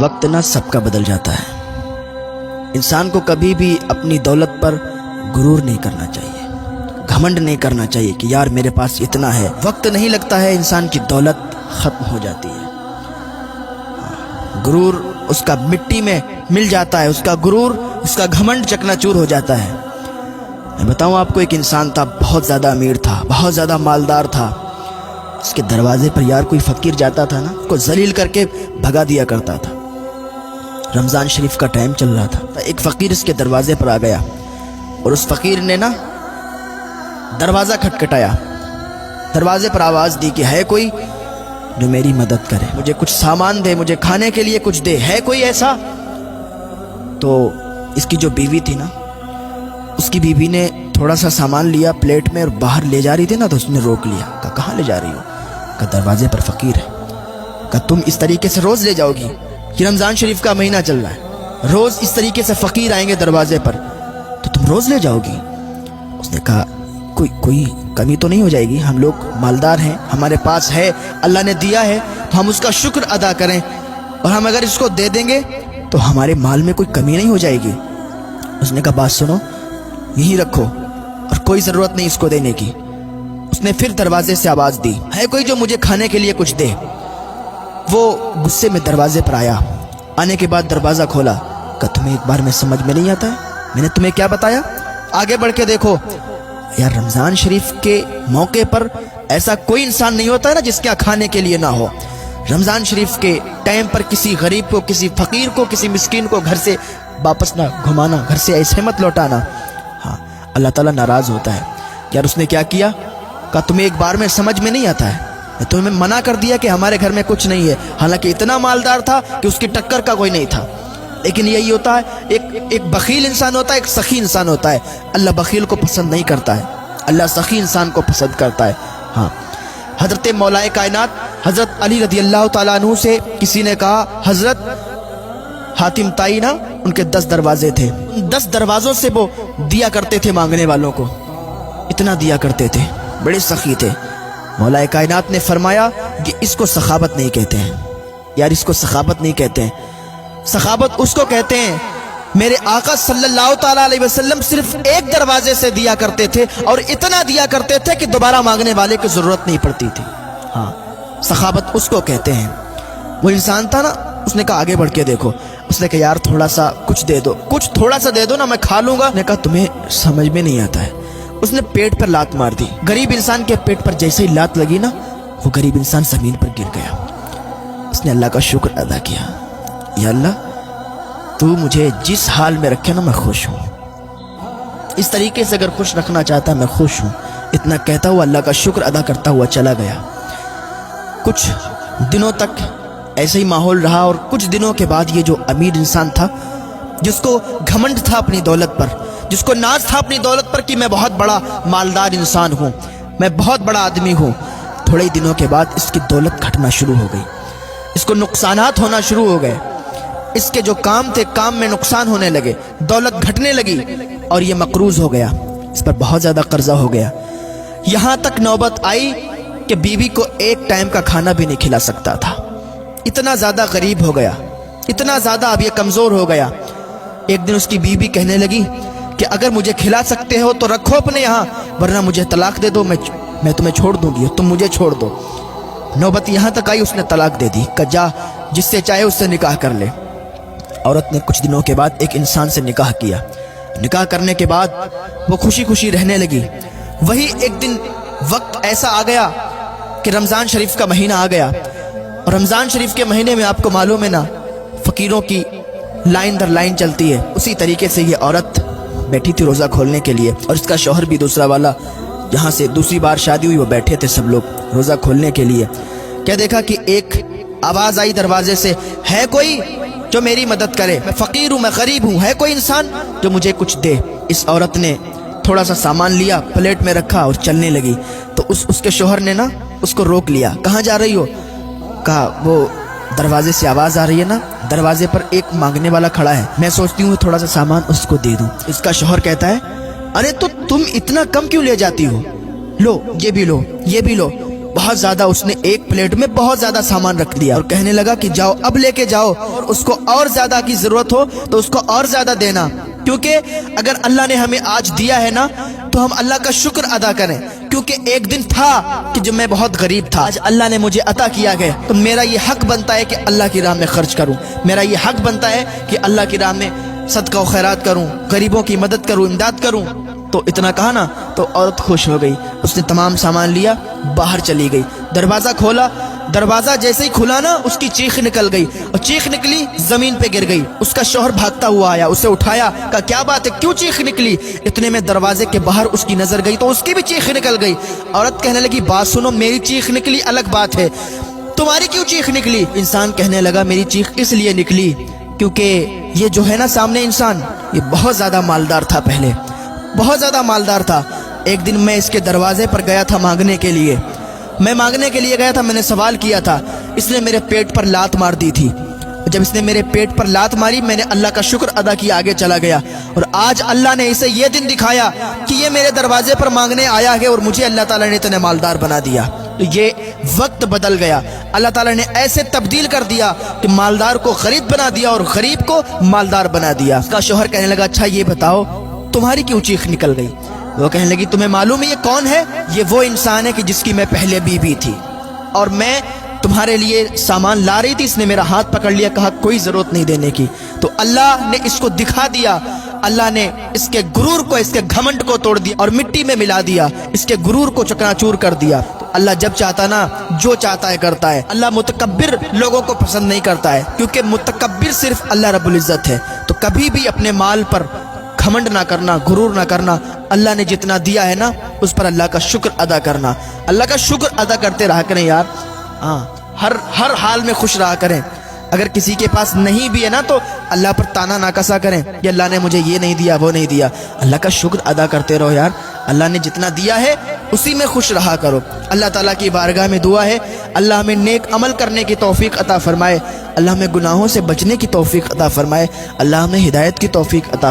وقت نہ سب کا بدل جاتا ہے۔ انسان کو کبھی بھی اپنی دولت پر غرور نہیں کرنا چاہیے، گھمنڈ نہیں کرنا چاہیے کہ یار میرے پاس اتنا ہے۔ وقت نہیں لگتا ہے، انسان کی دولت ختم ہو جاتی ہے۔ غرور اس کا مٹی میں مل جاتا ہے، اس کا غرور، اس کا گھمنڈ چکنا چور ہو جاتا ہے۔ میں بتاؤں آپ کو، ایک انسان تھا، بہت زیادہ امیر تھا، بہت زیادہ مالدار تھا۔ اس کے دروازے پر یار کوئی فقیر جاتا تھا نا، اس کو ذلیل کر کے بھگا دیا کرتا تھا۔ رمضان شریف کا ٹائم چل رہا تھا، ایک فقیر اس کے دروازے پر آ گیا اور اس فقیر نے نا دروازہ کھٹکھٹایا، دروازے پر آواز دی کہ ہے کوئی جو میری مدد کرے، مجھے کچھ سامان دے، مجھے کھانے کے لیے کچھ دے، ہے کوئی ایسا؟ تو اس کی جو بیوی تھی نا، اس کی بیوی نے تھوڑا سا سامان لیا پلیٹ میں اور باہر لے جا رہی تھی نا، تو اس نے روک لیا، کہا کہاں لے جا رہی ہو؟ کہا دروازے پر فقیر ہے۔ کہا تم اس طریقے سے روز لے جاؤ گی؟ کہ رمضان شریف کا مہینہ چل رہا ہے، روز اس طریقے سے فقیر آئیں گے دروازے پر، تو تم روز لے جاؤ گی؟ اس نے کہا کوئی کمی تو نہیں ہو جائے گی؟ ہم لوگ مالدار ہیں، ہمارے پاس ہے، اللہ نے دیا ہے، تو ہم اس کا شکر ادا کریں، اور ہم اگر اس کو دے دیں گے تو ہمارے مال میں کوئی کمی نہیں ہو جائے گی۔ اس نے کہا بات سنو، یہیں رکھو اور کوئی ضرورت نہیں اس کو دینے کی۔ اس نے پھر دروازے سے آواز دی، ہے کوئی جو مجھے کھانے کے لیے کچھ دے؟ وہ غصے میں دروازے پر آیا، آنے کے بعد دروازہ کھولا، کہ تمہیں ایک بار میں سمجھ میں نہیں آتا ہے؟ میں نے تمہیں کیا بتایا؟ آگے بڑھ کے دیکھو یار، رمضان شریف کے موقع پر ایسا کوئی انسان نہیں ہوتا ہے نا جس کے کھانے کے لیے نہ ہو۔ رمضان شریف کے ٹائم پر کسی غریب کو، کسی فقیر کو، کسی مسکین کو گھر سے واپس نہ گھمانا، گھر سے ایسے مت لوٹانا۔ ہاں، اللہ تعالیٰ ناراض ہوتا ہے۔ یار اس نے کیا کیا؟ کہا تمہیں ایک بار میں سمجھ میں نہیں آتا ہے؟ میں تمہیں منع کر دیا کہ ہمارے گھر میں کچھ نہیں ہے، حالانکہ اتنا مالدار تھا کہ اس کی ٹکر کا کوئی نہیں تھا۔ لیکن یہی ہوتا ہے، ایک بخیل انسان ہوتا ہے، ایک سخی انسان ہوتا ہے۔ اللہ بخیل کو پسند نہیں کرتا ہے، اللہ سخی انسان کو پسند کرتا ہے۔ ہاں، حضرت مولا کائنات حضرت علی رضی اللہ تعالیٰ عنہ سے کسی نے کہا، حضرت حاتم طائی نا، ان کے 10 دروازے تھے، 10 دروازوں سے وہ دیا کرتے تھے مانگنے والوں کو، اتنا دیا کرتے تھے، بڑے سخی تھے۔ مولا کائنات نے فرمایا کہ اس کو سخاوت نہیں کہتے ہیں، یار اس کو سخاوت نہیں کہتے ہیں۔ سخاوت اس کو کہتے ہیں، میرے آقا صلی اللہ تعالیٰ علیہ وسلم صرف ایک دروازے سے دیا کرتے تھے اور اتنا دیا کرتے تھے کہ دوبارہ مانگنے والے کی ضرورت نہیں پڑتی تھی۔ ہاں، سخاوت اس کو کہتے ہیں۔ وہ انسان تھا نا، اس نے کہا آگے بڑھ کے دیکھو، اس نے کہا یار تھوڑا سا کچھ دے دو، کچھ تھوڑا سا دے دو نا، میں کھا لوں گا۔ نے کہا تمہیں سمجھ میں نہیں آتا ہے۔ اس نے پیٹ پر لات مار دی، غریب انسان کے پیٹ پر جیسے ہی لات لگی نا، وہ غریب انسان زمین پر گر گیا۔ اس نے اللہ کا شکر ادا کیا، یا اللہ تو مجھے جس حال میں رکھے نا میں خوش ہوں، اس طریقے سے اگر خوش رکھنا چاہتا میں خوش ہوں۔ اتنا کہتا ہوا اللہ کا شکر ادا کرتا ہوا چلا گیا۔ کچھ دنوں تک ایسے ہی ماحول رہا، اور کچھ دنوں کے بعد یہ جو امیر انسان تھا، جس کو گھمنڈ تھا اپنی دولت پر، جس کو ناز تھا اپنی دولت پر کہ میں بہت بڑا مالدار انسان ہوں، میں بہت بڑا آدمی ہوں، تھوڑے ہی دنوں کے بعد اس کی دولت گھٹنا شروع ہو گئی، اس کو نقصانات ہونا شروع ہو گئے۔ اس کے جو کام تھے، کام میں نقصان ہونے لگے، دولت گھٹنے لگی، اور یہ مقروض ہو گیا، اس پر بہت زیادہ قرضہ ہو گیا۔ یہاں تک نوبت آئی کہ بیوی کو ایک ٹائم کا کھانا بھی نہیں کھلا سکتا تھا، اتنا زیادہ غریب ہو گیا، اتنا زیادہ اب یہ کمزور ہو گیا۔ ایک دن اس کی بیوی کہنے لگی کہ اگر مجھے کھلا سکتے ہو تو رکھو اپنے یہاں، ورنہ مجھے طلاق دے دو، میں تمہیں چھوڑ دوں گی، تم مجھے چھوڑ دو۔ نوبت یہاں تک آئی، اس نے طلاق دے دی، کہ جا جس سے چاہے اس سے نکاح کر لے۔ عورت نے کچھ دنوں کے بعد ایک انسان سے نکاح کیا، نکاح کرنے کے بعد وہ خوشی خوشی رہنے لگی۔ وہی ایک دن وقت ایسا آ گیا کہ رمضان شریف کا مہینہ آ گیا، اور رمضان شریف کے مہینے میں آپ کو معلوم ہے نا، فقیروں کی لائن در لائن چلتی ہے۔ اسی طریقے سے یہ عورت بیٹھی تھی روزہ کھولنے کے لیے، اور اس کا شوہر بھی دوسرا والا، جہاں سے دوسری بار شادی ہوئی، وہ بیٹھے تھے سب لوگ روزہ کھولنے کے لیے۔ کیا دیکھا کہ ایک آواز آئی دروازے سے، ہے کوئی جو میری مدد کرے؟ میں فقیر ہوں، میں غریب ہوں، ہے کوئی انسان جو مجھے کچھ دے؟ اس عورت نے تھوڑا سا سامان لیا، پلیٹ میں رکھا اور چلنے لگی، تو اس کے شوہر نے نا اس کو روک لیا۔ کہاں جا رہی ہو؟ کہا وہ دروازے سے آواز آ رہی ہے نا، دروازے پر ایک مانگنے والا کھڑا ہے، میں سوچتی ہوں تھوڑا سا سامان اس کو دے دوں۔ اس کا شوہر کہتا ہے، ارے تو تم اتنا کم کیوں لے جاتی ہو؟ لو یہ بھی لو، یہ بھی لو۔ بہت زیادہ اس نے ایک پلیٹ میں بہت زیادہ سامان رکھ دیا اور کہنے لگا کہ جاؤ اب لے کے جاؤ، اور اس کو اور زیادہ کی ضرورت ہو تو اس کو اور زیادہ دینا، کیونکہ اگر اللہ نے ہمیں آج دیا ہے نا تو ہم اللہ کا شکر ادا کریں، کیونکہ ایک دن تھا کہ جب میں بہت غریب تھا، آج اللہ نے مجھے عطا کیا گیا تو میرا یہ حق بنتا ہے کہ اللہ کی راہ میں خرچ کروں، میرا یہ حق بنتا ہے کہ اللہ کی راہ میں صدقہ و خیرات کروں، غریبوں کی مدد کروں، امداد کروں۔ تو اتنا کہا نا تو عورت خوش ہو گئی، اس نے تمام سامان لیا، باہر چلی گئی، دروازہ کھولا، دروازہ جیسے ہی کھلا نا اس کی چیخ نکل گئی، اور چیخ نکلی زمین پہ گر گئی۔ اس کا شوہر بھاگتا ہوا آیا، اسے اٹھایا، کہا کیا بات ہے، کیوں چیخ نکلی؟ اتنے میں دروازے کے باہر اس کی نظر گئی تو اس کی بھی چیخ نکل گئی۔ عورت کہنے لگی بات سنو، میری چیخ نکلی الگ بات ہے، تمہاری کیوں چیخ نکلی؟ انسان کہنے لگا میری چیخ اس لیے نکلی کیونکہ یہ جو ہے نا سامنے انسان، یہ بہت زیادہ مالدار تھا، پہلے بہت زیادہ مالدار تھا۔ ایک دن میں اس کے دروازے پر گیا تھا مانگنے کے لیے، میں مانگنے کے لیے گیا تھا، میں نے سوال کیا تھا، اس نے میرے پیٹ پر لات مار دی تھی۔ جب اس نے میرے پیٹ پر لات ماری میں نے اللہ کا شکر ادا کیا، آگے چلا گیا، اور آج اللہ نے اسے یہ دن دکھایا کہ یہ میرے دروازے پر مانگنے آیا ہے اور مجھے اللہ تعالیٰ نے اتنے مالدار بنا دیا۔ تو یہ وقت بدل گیا، اللہ تعالیٰ نے ایسے تبدیل کر دیا کہ مالدار کو غریب بنا دیا اور غریب کو مالدار بنا دیا۔ اس کا شوہر کہنے لگا اچھا یہ بتاؤ تمہاری کیوں چیخ نکل گئی؟ وہ کہنے لگی تمہیں معلوم ہے یہ کون ہے؟ یہ وہ انسان ہے کہ جس کی میں پہلے بیوی تھی، اور میں تمہارے لیے سامان لا رہی تھی، اس نے میرا ہاتھ پکڑ لیا، کہا کوئی ضرورت نہیں دینے کی۔ تو اللہ نے اس کو دکھا دیا، اللہ نے اس کے غرور کو، اس کے گھمنڈ کو توڑ دیا اور مٹی میں ملا دیا، اس کے غرور کو چکنا چور کر دیا۔ تو اللہ جب چاہتا نا جو چاہتا ہے کرتا ہے، اللہ متکبر لوگوں کو پسند نہیں کرتا ہے، کیونکہ متکبر صرف اللہ رب العزت ہے۔ تو کبھی بھی اپنے مال پر گھمنڈ نہ کرنا، غرور نہ کرنا، اللہ نے جتنا دیا ہے نا اس پر اللہ کا شکر ادا کرنا، اللہ کا شکر ادا کرتے رہا کریں یار، ہاں ہر حال میں خوش رہا کریں۔ اگر کسی کے پاس نہیں بھی ہے نا تو اللہ پر تانا نہ کسا کریں کہ اللہ نے مجھے یہ نہیں دیا وہ نہیں دیا، اللہ کا شکر ادا کرتے رہو یار، اللہ نے جتنا دیا ہے اسی میں خوش رہا کرو۔ اللہ تعالیٰ کی بارگاہ میں دعا ہے اللہ ہمیں نیک عمل کرنے کی توفیق عطا فرمائے، اللہ ہمیں گناہوں سے بچنے کی توفیق عطا فرمائے، اللہ ہمیں ہدایت کی توفیق عطا